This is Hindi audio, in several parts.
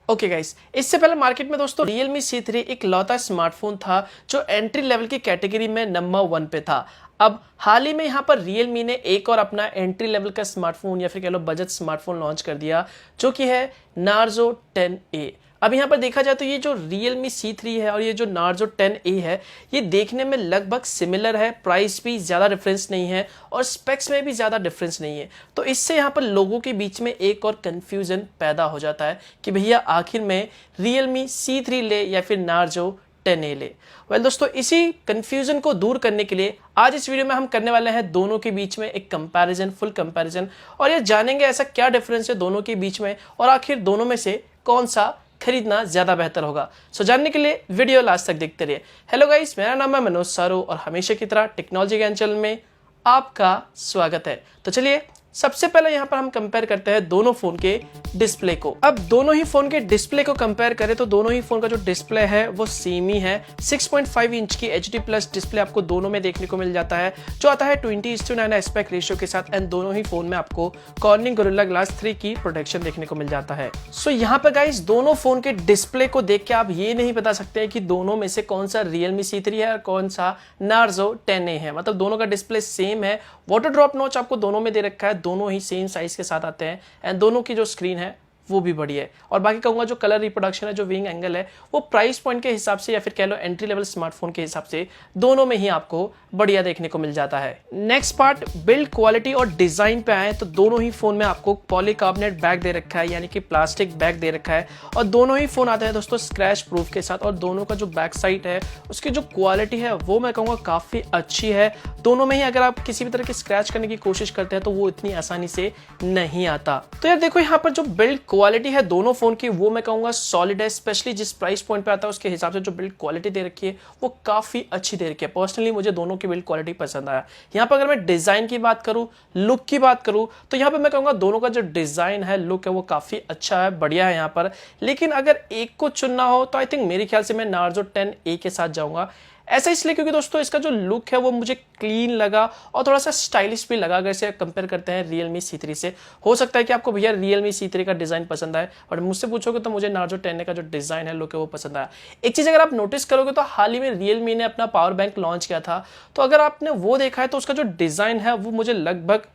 ओके गाइस, इससे पहले मार्केट में दोस्तों Realme C3 एक लौता स्मार्टफोन था जो एंट्री लेवल की कैटेगरी में नंबर 1 पे था। अब हाल ही में यहाँ पर Realme ने एक और अपना एंट्री लेवल का स्मार्टफोन या फिर कह लो बजट स्मार्टफोन लॉन्च कर दिया जो कि है Narzo 10A। अब यहाँ पर देखा जाए तो ये जो Realme C3 है और ये जो Narzo 10A है ये देखने में लगभग सिमिलर है, प्राइस भी ज़्यादा डिफरेंस नहीं है और स्पेक्स में भी ज़्यादा डिफरेंस नहीं है। तो इससे यहाँ पर लोगों के बीच में एक और कन्फ्यूज़न पैदा हो जाता है कि भैया आखिर में Realme C3 ले या फिर Narzo 10A ले। वेल दोस्तों, इसी कन्फ्यूज़न को दूर करने के लिए आज इस वीडियो में हम करने वाले हैं दोनों के बीच में एक कंपैरिजन, फुल कंपैरिजन, और ये जानेंगे ऐसा क्या डिफरेंस है दोनों के बीच में और आखिर दोनों में से कौन सा खरीदना ज्यादा बेहतर होगा। सो जानने के लिए वीडियो लास्ट तक देखते रहिए। हेलो गाइस, मेरा नाम है मनोज सारू और हमेशा की तरह टेक्नोलॉजी ज्ञान चैनल में आपका स्वागत है। तो चलिए सबसे पहले यहाँ पर हम कंपेयर करते हैं दोनों फोन के डिस्प्ले को। अब दोनों ही फोन के डिस्प्ले को कंपेयर करें तो दोनों ही फोन का जो डिस्प्ले है वो सेम ही है। 6.5 इंच की HD प्लस डिस्प्ले आपको दोनों में देखने को मिल जाता है जो आता है 20:9 एस्पेक्ट रेशियो के साथ एंड दोनों ही फोन में आपको कॉर्निंग गोरिल्ला ग्लास 3 की प्रोटेक्शन देखने को मिल जाता है। सो यहाँ पर गाइस दोनों फोन के डिस्प्ले को देख के आप ये नहीं बता सकते कि दोनों में से कौन सा Realme C3 है और कौन सा Narzo 10A है। मतलब दोनों का डिस्प्ले सेम है, वाटर ड्रॉप नॉच आपको दोनों में दे रखा है, दोनों ही सेम साइज के साथ आते हैं एंड दोनों की जो स्क्रीन है वो भी बढ़िया है। और बाकी कहूंगा जो कलर रिप्रोडक्शन है, जो विंग एंगल है, वो प्राइस पॉइंट के हिसाब से या फिर कह लो एंट्री लेवल स्मार्टफोन के हिसाब से दोनों में ही आपको बढ़िया देखने को मिल जाता है। नेक्स्ट पार्ट बिल्ड क्वालिटी और डिजाइन पे आए तो दोनों ही फोन में आपको पॉलीकार्बोनेट बैग दे रखा है, यानी कि प्लास्टिक बैग दे रखा है और दोनों ही फोन आते हैं दोस्तों स्क्रैच प्रूफ के साथ। और दोनों का जो बैक साइड है उसकी जो क्वालिटी है वो मैं कहूँगा काफी अच्छी है। दोनों में ही अगर आप किसी भी तरह की स्क्रैच करने की कोशिश करते हैं तो वो इतनी आसानी से नहीं आता। तो यार देखो यहाँ पर जो बिल्ड क्वालिटी है दोनों फोन की वो मैं कहूंगा सॉलिड है, स्पेशली जिस प्राइस पॉइंट पे आता है उसके हिसाब से जो बिल्ड क्वालिटी दे रखी है वो काफी अच्छी दे रखी है। पर्सनली मुझे दोनों की बिल्ड क्वालिटी पसंद आया। यहाँ पर अगर मैं डिजाइन की बात करूं, लुक की बात करूं तो यहाँ पर मैं कहूंगा दोनों का जो डिजाइन है, लुक है, वो काफी अच्छा है, बढ़िया है यहाँ पर। लेकिन अगर एक को चुनना हो तो आई थिंक मेरे ख्याल से मैं Narzo 10A के साथ जाऊंगा। ऐसा इसलिए क्योंकि दोस्तों इसका जो लुक है वो मुझे क्लीन लगा और थोड़ा सा स्टाइलिश भी लगा। अगर इसे कंपेयर करते हैं Realme C3 से, हो सकता है कि आपको भैया Realme C3 का डिजाइन पसंद आए और मुझसे पूछोगे तो मुझे Narzo 10A का जो डिजाइन है, लुक है, वो पसंद आया। एक चीज अगर आप नोटिस करोगे तो हाल ही में Realme ने अपना पावर बैंक लॉन्च किया था, तो अगर आपने वो देखा है तो उसका जो डिजाइन है वो मुझे लगभग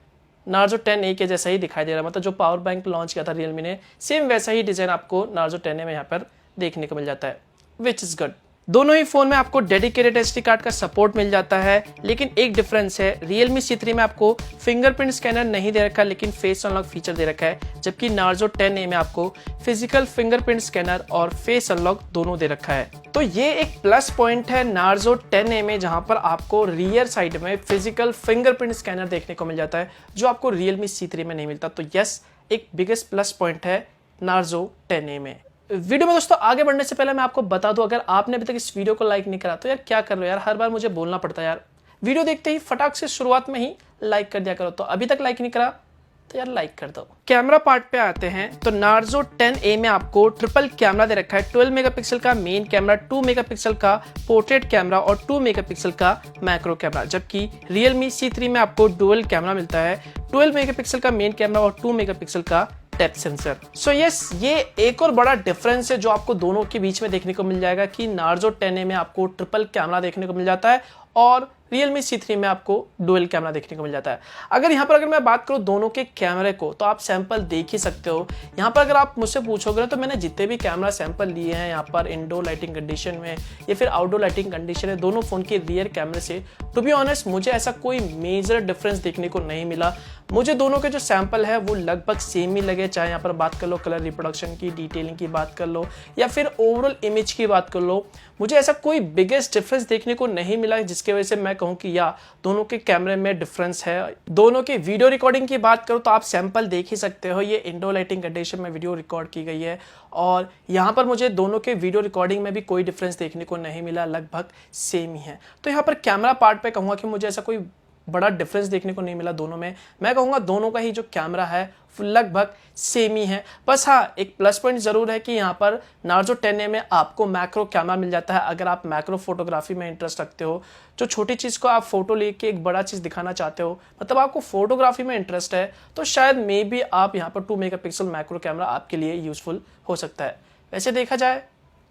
Narzo 10A के जैसा ही दिखाई दे रहा है। मतलब जो पावर बैंक लॉन्च किया था Realme ने, सेम वैसा ही डिजाइन आपको Narzo 10A में यहाँ पर देखने को मिल जाता है, विच इज गुड। दोनों ही फोन में आपको डेडिकेटेड SD कार्ड का सपोर्ट मिल जाता है, लेकिन एक डिफरेंस है, Realme C3 में आपको फिंगरप्रिंट स्कैनर नहीं दे रखा लेकिन फेस अनलॉक फीचर दे रखा है, जबकि Narzo 10A में आपको फिजिकल फिंगरप्रिंट स्कैनर और फेस अनलॉक दोनों दे रखा है। तो ये एक प्लस पॉइंट है Narzo 10A में, जहां पर आपको रियर साइड में फिजिकल फिंगरप्रिंट स्कैनर देखने को मिल जाता है जो आपको Realme C3 में नहीं मिलता। तो यस, एक बिगेस्ट प्लस पॉइंट है Narzo 10A में। वीडियो में दोस्तों आगे बढ़ने से पहले मैं आपको बता दूं, अगर आपने अभी तक इस वीडियो को लाइक नहीं करा तो यार क्या कर रहे हो यार, हर बार मुझे बोलना पड़ता है यार। वीडियो देखते ही फटाक से शुरुआत में ही लाइक कर दिया करो। तो अभी तक लाइक नहीं करा तो यार लाइक कर दो। कैमरा पार्ट पे आते हैं तो Narzo 10A में आपको ट्रिपल कैमरा दे रखा है। 12 मेगापिक्सल का मेन कैमरा, 2 मेगापिक्सल का पोर्ट्रेट कैमरा और 2 मेगापिक्सल का मैक्रो कैमरा, जबकि Realme C3 में आपको डुअल कैमरा मिलता है, 12 मेगापिक्सल का मेन कैमरा और 2 मेगापिक्सल का डेप्थ सेंसर। सो यस, ये एक और बड़ा डिफरेंस है जो आपको दोनों के बीच में देखने को मिल जाएगा कि Narzo 10A में आपको ट्रिपल कैमरा देखने को मिल जाता है और Realme C3 में आपको डुअल कैमरा देखने को मिल जाता है। अगर मैं बात करूं दोनों के कैमरे को तो आप सैंपल देख ही सकते हो। यहाँ पर अगर आप मुझसे पूछोगे तो मैंने जितने भी कैमरा सैंपल लिए हैं यहाँ पर इंडोर लाइटिंग कंडीशन में या फिर आउटडोर लाइटिंग कंडीशन में, दोनों फोन के रियर कैमरे से टू बी ऑनेस्ट मुझे ऐसा कोई मेजर डिफरेंस देखने को नहीं मिला। मुझे दोनों के जो सैंपल है वो लगभग सेम ही लगे, चाहे यहाँ पर बात कर लो कलर रिप्रोडक्शन की, डिटेलिंग की बात कर लो या फिर ओवरऑल इमेज की बात कर लो। मुझे ऐसा कोई बिगेस्ट डिफरेंस देखने को नहीं मिला जिसकी वजह से मैं कहूँ कि या दोनों के कैमरे में डिफरेंस है। दोनों की वीडियो रिकॉर्डिंग की बात करो तो आप सैंपल देख ही सकते हो, ये इंडोर लाइटिंग कंडीशन में वीडियो रिकॉर्ड की गई है और यहाँ पर मुझे दोनों के वीडियो रिकॉर्डिंग में भी कोई डिफरेंस देखने को नहीं मिला, लगभग सेम ही है। तो यहाँ पर कैमरा पार्ट पे कहूँगा कि मुझे ऐसा कोई बड़ा डिफरेंस देखने को नहीं मिला दोनों में। मैं कहूँगा दोनों का ही जो कैमरा है लगभग सेम ही है। बस हाँ, एक प्लस पॉइंट जरूर है कि यहाँ पर Narzo 10A में आपको मैक्रो कैमरा मिल जाता है। अगर आप मैक्रो फोटोग्राफी में इंटरेस्ट रखते हो, जो छोटी चीज को आप फोटो लेके एक बड़ा चीज दिखाना चाहते हो, मतलब आपको फोटोग्राफी में इंटरेस्ट है, तो शायद मे बी आप यहाँ पर 2 मेगापिक्सल मैक्रो कैमरा आपके लिए यूजफुल हो सकता है। वैसे देखा जाए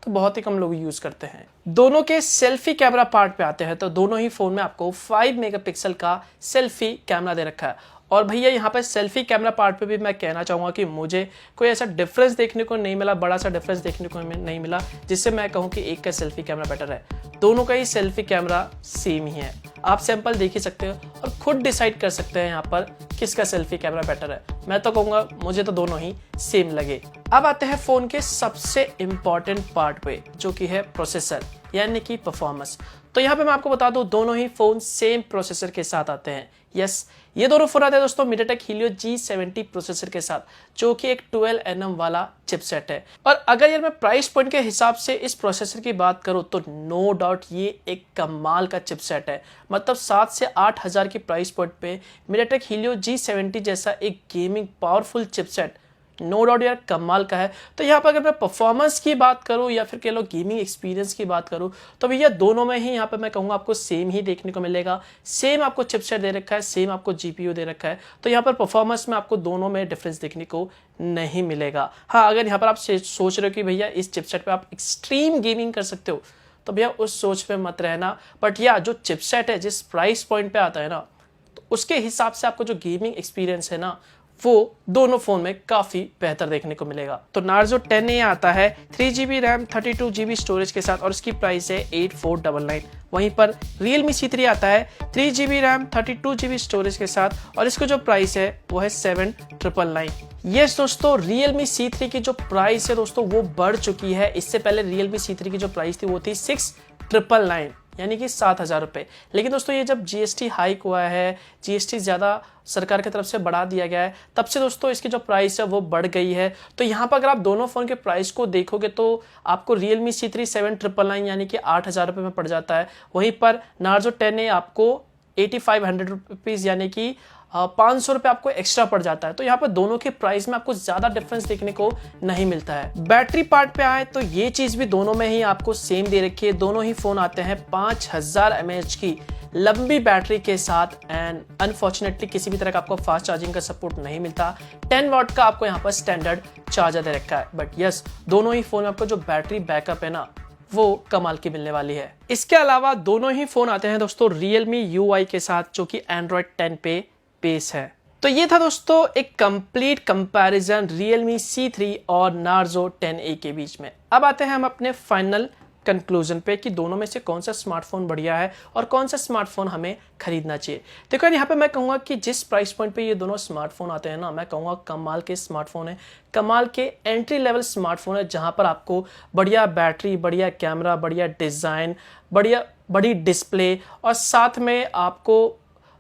तो बहुत ही कम लोग यूज करते हैं। दोनों के सेल्फी कैमरा पार्ट पे आते हैं तो दोनों ही फोन में आपको 5 मेगापिक्सल का सेल्फी कैमरा दे रखा है। और भैया यहाँ पर सेल्फी कैमरा पार्ट पे भी मैं कहना चाहूँगा कि मुझे कोई ऐसा डिफरेंस देखने को नहीं मिला, बड़ा सा डिफरेंस देखने को नहीं मिला जिससे मैं कहूँ कि एक का सेल्फी कैमरा बेटर है। दोनों का ही सेल्फी कैमरा सेम ही है। आप सैंपल देख ही सकते हो और खुद डिसाइड कर सकते हैं यहाँ पर किसका सेल्फी कैमरा बेटर है। मैं तो कहूँगा मुझे तो दोनों ही सेम लगे। अब आते हैं फोन के सबसे इंपॉर्टेंट पार्ट पे, जो कि है प्रोसेसर यानी कि परफॉर्मेंस। तो यहाँ पे मैं आपको बता दूं दोनों ही फोन सेम प्रोसेसर के साथ आते हैं। यस, ये दोनों फोन आते हैं दोस्तों MediaTek Helio G70 प्रोसेसर के साथ, जो कि एक 12nm वाला चिपसेट है। और अगर यार मैं प्राइस पॉइंट के हिसाब से इस प्रोसेसर की बात करूं तो नो डाउट ये एक कमाल का चिपसेट है। मतलब 7 से 8 हज़ार की प्राइस पॉइंट पे MediaTek Helio G70 जैसा एक gaming powerful chipset no doubt यार कमाल का है। तो यहाँ पर अगर मैं परफॉर्मेंस की बात करूँ या फिर कह लो गेमिंग एक्सपीरियंस की बात करूँ तो भैया दोनों में ही यहाँ पर मैं कहूँगा आपको सेम ही देखने को मिलेगा। सेम आपको चिपसेट दे रखा है, सेम आपको GPU दे रखा है। तो यहाँ पर परफॉर्मेंस में आपको दोनों में डिफरेंस देखने को नहीं मिलेगा। हाँ, अगर यहाँ पर आप सोच रहे हो कि भैया इस चिपसेट पर आप एक्सट्रीम गेमिंग कर सकते हो तो भैया उस सोच पे मत रहना। बट या जो चिपसेट है जिस प्राइस पॉइंट पे आता है ना, तो उसके हिसाब से आपको जो गेमिंग एक्सपीरियंस है ना वो दोनों फोन में काफी बेहतर देखने को मिलेगा। तो Narzo 10A आता है 3GB रैम 32GB स्टोरेज के साथ और इसकी प्राइस है 8499। वहीं पर Realme C3 आता है 3GB रैम 32GB स्टोरेज के साथ और इसको जो प्राइस है वो है 7999। यस दोस्तों, Realme C3 की जो प्राइस है दोस्तों वो बढ़ चुकी है। इससे पहले Realme C3 की जो प्राइस थी वो थी 6999 यानी कि 7,000 रुपये। लेकिन दोस्तों ये जब GST हाइक हुआ है, GST ज़्यादा सरकार की तरफ से बढ़ा दिया गया है, तब से दोस्तों इसकी जो प्राइस है वो बढ़ गई है। तो यहाँ पर अगर आप दोनों फ़ोन के प्राइस को देखोगे तो आपको Realme C3 7999 यानी कि 8,000 रुपये में पड़ जाता है। वहीं पर Narzo 10A आपको 8500 रुपीज़ यानी कि 500 रुपये आपको एक्स्ट्रा पड़ जाता है। तो यहाँ पर दोनों के प्राइस में आपको ज़्यादा डिफरेंस देखने को नहीं मिलता है। बैटरी पार्ट पे आए तो ये चीज़ भी दोनों में ही आपको सेम दे रखी है। दोनों ही फ़ोन आते हैं 5000 mAh की लंबी बैटरी के साथ एंड अनफॉर्चुनेटली किसी भी तरह का आपको फास्ट चार्जिंग का सपोर्ट नहीं मिलता। 10 वाट का आपको यहाँ पर स्टैंडर्ड चार्जर दे रखा है। बट यस, दोनों ही फ़ोन में आपको जो बैटरी बैकअप है ना वो कमाल की मिलने वाली है। इसके अलावा दोनों ही फ़ोन आते हैं दोस्तों Realme UI के साथ, जो कि Android 10 पे बेस है। तो ये था दोस्तों एक कंप्लीट कंपैरिजन Realme C3 और Narzo 10A के बीच में। अब आते हैं हम अपने फाइनल कंक्लूजन पे कि दोनों में से कौन सा स्मार्टफोन बढ़िया है और कौन सा स्मार्टफोन हमें खरीदना चाहिए। देखो यहाँ पे मैं कहूँगा कि जिस प्राइस पॉइंट पे ये दोनों स्मार्टफोन आते हैं ना, मैं कहूँगा कमाल के स्मार्टफोन है, कमाल के एंट्री लेवल स्मार्टफोन है, जहाँ पर आपको बढ़िया बैटरी, बढ़िया कैमरा, बढ़िया डिज़ाइन, बड़ी डिस्प्ले और साथ में आपको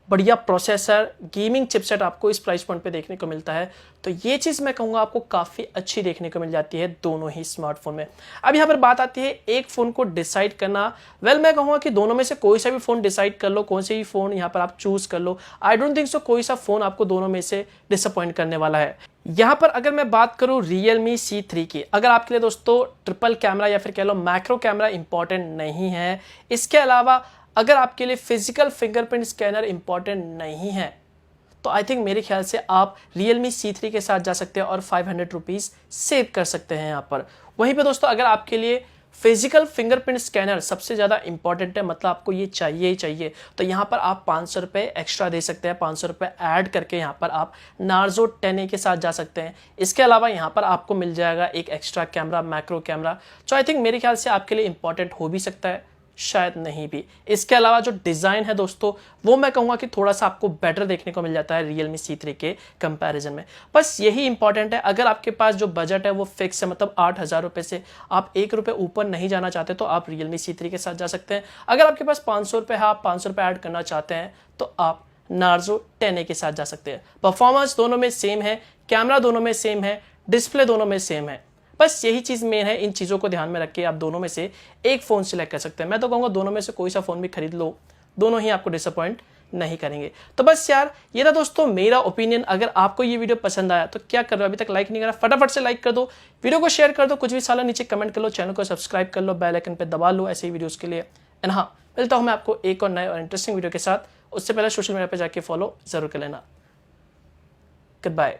बढ़िया प्रोसेसर, गेमिंग चिपसेट आपको इस प्राइस पॉइंट पे देखने को मिलता है। तो ये चीज़ मैं कहूँगा आपको काफ़ी अच्छी देखने को मिल जाती है दोनों ही स्मार्टफोन में। अब यहाँ पर बात आती है एक फ़ोन को डिसाइड करना। वेल मैं कहूँगा कि दोनों में से कोई सा भी फ़ोन डिसाइड कर लो, कौन से भी फ़ोन यहाँ पर आप चूज़ कर लो। आई डोंट थिंक सो कोई सा फ़ोन आपको दोनों में से डिसअपॉइंट करने वाला है। यहाँ पर अगर मैं बात करूँ Realme C3 की, अगर आपके लिए दोस्तों ट्रिपल कैमरा या फिर कह लो मैक्रो कैमरा इंपॉर्टेंट नहीं है, इसके अलावा अगर आपके लिए फिजिकल फिंगरप्रिंट स्कैनर इंपॉर्टेंट नहीं है, तो आई थिंक मेरे ख्याल से आप Realme C3 के साथ जा सकते हैं और 500 रुपीज़ सेव कर सकते हैं यहाँ पर। वहीं पे दोस्तों अगर आपके लिए फिजिकल फिंगरप्रिंट स्कैनर सबसे ज़्यादा इंपॉर्टेंट है, मतलब आपको ये चाहिए ही चाहिए, तो यहाँ पर आप 500 रुपये एक्स्ट्रा दे सकते हैं। 500 रुपये ऐड करके यहाँ पर आप Narzo 10A के साथ जा सकते हैं। इसके अलावा यहाँ पर आपको मिल जाएगा एक एक्स्ट्रा कैमरा, मैक्रो कैमरा, जो आई थिंक मेरे ख्याल से आपके लिए इंपॉर्टेंट हो भी सकता है, शायद नहीं भी। इसके अलावा जो डिज़ाइन है दोस्तों वो मैं कहूँगा कि थोड़ा सा आपको बेटर देखने को मिल जाता है Realme C3 के कंपैरिजन में। बस यही इंपॉर्टेंट है। अगर आपके पास जो बजट है वो फिक्स है, मतलब 8,000 रुपये से आप 1 रुपये ऊपर नहीं जाना चाहते, तो आप Realme C3 के साथ जा सकते हैं। अगर आपके पास 500 रुपये है, आप 500 रुपये ऐड करना चाहते हैं, तो आप Narzo 10A के साथ जा सकते हैं। परफॉर्मेंस दोनों में सेम है, कैमरा दोनों में सेम है, डिस्प्ले दोनों में सेम है। बस यही चीज़ मेन है। इन चीज़ों को ध्यान में रख के आप दोनों में से एक फ़ोन सिलेक्ट कर सकते हैं। मैं तो कहूँगा दोनों में से कोई सा फ़ोन भी खरीद लो, दोनों ही आपको डिसअपॉइंट नहीं करेंगे। तो बस यार ये था दोस्तों मेरा ओपिनियन। अगर आपको ये वीडियो पसंद आया तो क्या कर रहे हो, अभी तक लाइक नहीं करा, फटाफट से लाइक कर दो, वीडियो को शेयर कर दो, कुछ भी सवाल नीचे कमेंट कर लो, चैनल को सब्सक्राइब कर लो, बेल आइकन पे दबा लो ऐसे ही वीडियोज़ के लिए। एंड हाँ, मिलता हूँ मैं आपको एक और नए और इंटरेस्टिंग वीडियो के साथ। उससे पहले सोशल मीडिया पर जाके फॉलो जरूर कर लेना। Good bye.